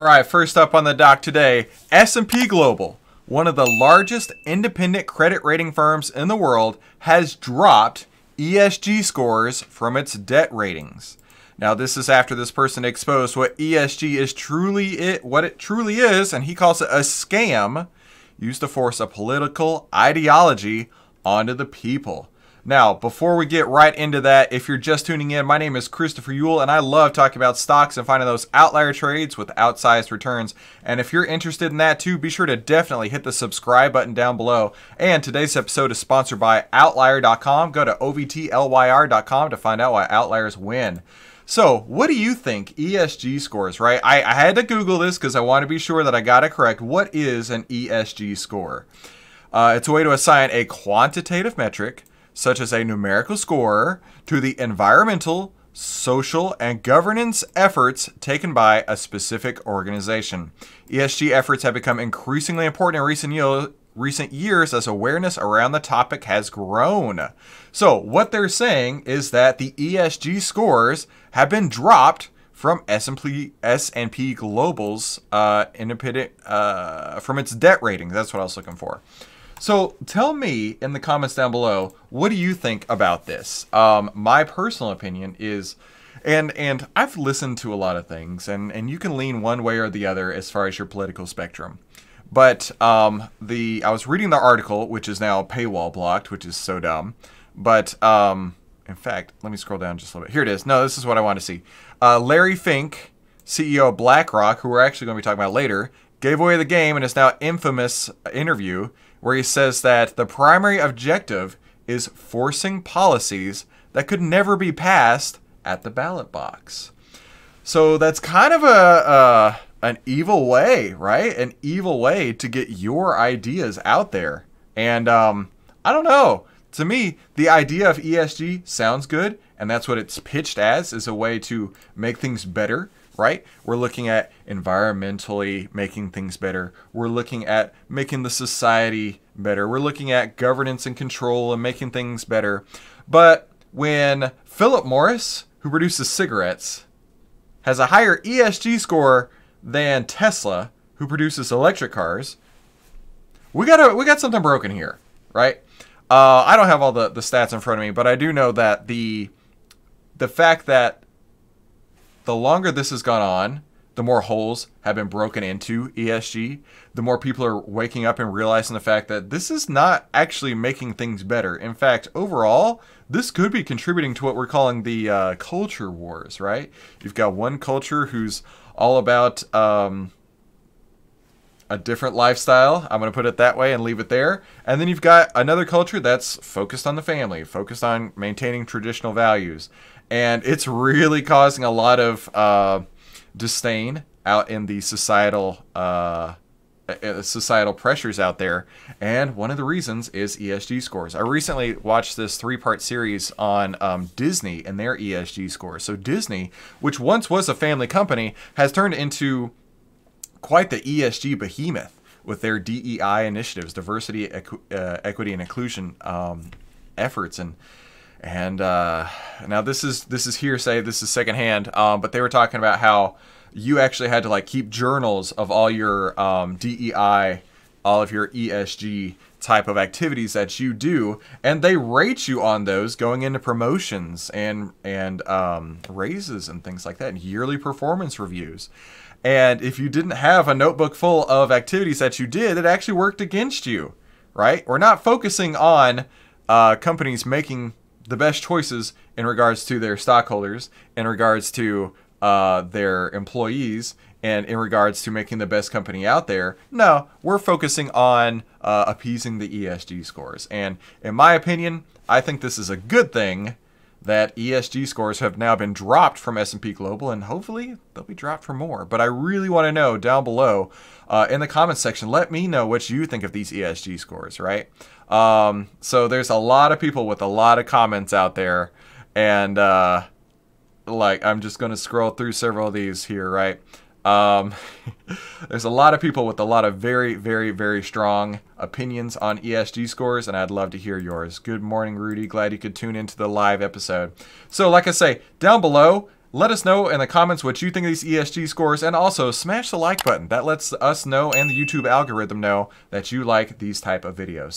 All right, first up on the dock today, S&P Global, one of the largest independent credit rating firms in the world, has dropped ESG scores from its debt ratings. Now, this is after this person exposed what ESG is what it truly is, and he calls it a scam used to force a political ideology onto the people. Now, before we get right into that, if you're just tuning in, my name is Christopher Yule, and I love talking about stocks and finding those outlier trades with outsized returns. And if you're interested in that too, be sure to definitely hit the subscribe button down below. And today's episode is sponsored by Outlier.com. Go to ovtlyr.com to find out why outliers win. So, what do you think ESG scores, right? I had to Google this because I want to be sure that I got it correct. What is an ESG score? It's a way to assign a quantitative metric, such as a numerical score, to the environmental, social, and governance efforts taken by a specific organization. ESG efforts have become increasingly important in recent years as awareness around the topic has grown. So what they're saying is that the ESG scores have been dropped from S&P Global's independent from its debt ratings. That's what I was looking for. So tell me in the comments down below, what do you think about this? My personal opinion is, and I've listened to a lot of things, and you can lean one way or the other as far as your political spectrum. But I was reading the article, which is now paywall blocked, which is so dumb. But in fact, let me scroll down just a little bit. Here it is. No, this is what I want to see. Larry Fink, CEO of BlackRock, who we're actually going to be talking about later, gave away the game in his now infamous interview where he says that the primary objective is forcing policies that could never be passed at the ballot box. So that's kind of an evil way, right? An evil way to get your ideas out there. And I don't know. To me, the idea of ESG sounds good, and that's what it's pitched as, is a way to make things better. Right? We're looking at environmentally making things better. We're looking at making the society better. We're looking at governance and control and making things better. But when Philip Morris, who produces cigarettes, has a higher ESG score than Tesla, who produces electric cars, we got something broken here, right? I don't have all the stats in front of me, but I do know that the fact that the longer this has gone on, the more holes have been broken into ESG, the more people are waking up and realizing the fact that this is not actually making things better. In fact, overall, this could be contributing to what we're calling the culture wars, right? You've got one culture who's all about a different lifestyle. I'm going to put it that way and leave it there. And then you've got another culture that's focused on the family, focused on maintaining traditional values. And it's really causing a lot of disdain out in the societal pressures out there. And one of the reasons is ESG scores. I recently watched this 3-part series on Disney and their ESG scores. So Disney, which once was a family company, has turned into quite the ESG behemoth with their DEI initiatives, diversity, equity, and inclusion efforts. And now this is hearsay, this is secondhand, but they were talking about how you actually had to like keep journals of all your DEI, all of your ESG type of activities that you do, and they rate you on those going into promotions and raises and things like that, and yearly performance reviews. And if you didn't have a notebook full of activities that you did, it actually worked against you, right? We're not focusing on companies making the best choices in regards to their stockholders, in regards to their employees, and in regards to making the best company out there. No, we're focusing on appeasing the ESG scores. And in my opinion, I think this is a good thing that ESG scores have now been dropped from S&P Global, and hopefully they'll be dropped for more. But I really want to know down below in the comments section, let me know what you think of these ESG scores, right? So there's a lot of people with a lot of comments out there, and like I'm just going to scroll through several of these here, right? There's a lot of people with a lot of very, very, very strong opinions on ESG scores, and I'd love to hear yours. Good morning, Rudy. Glad you could tune into the live episode. So like I say, down below, Let us know in the comments what you think of these ESG scores, and also smash the like button. That lets us know and the YouTube algorithm know that you like these type of videos.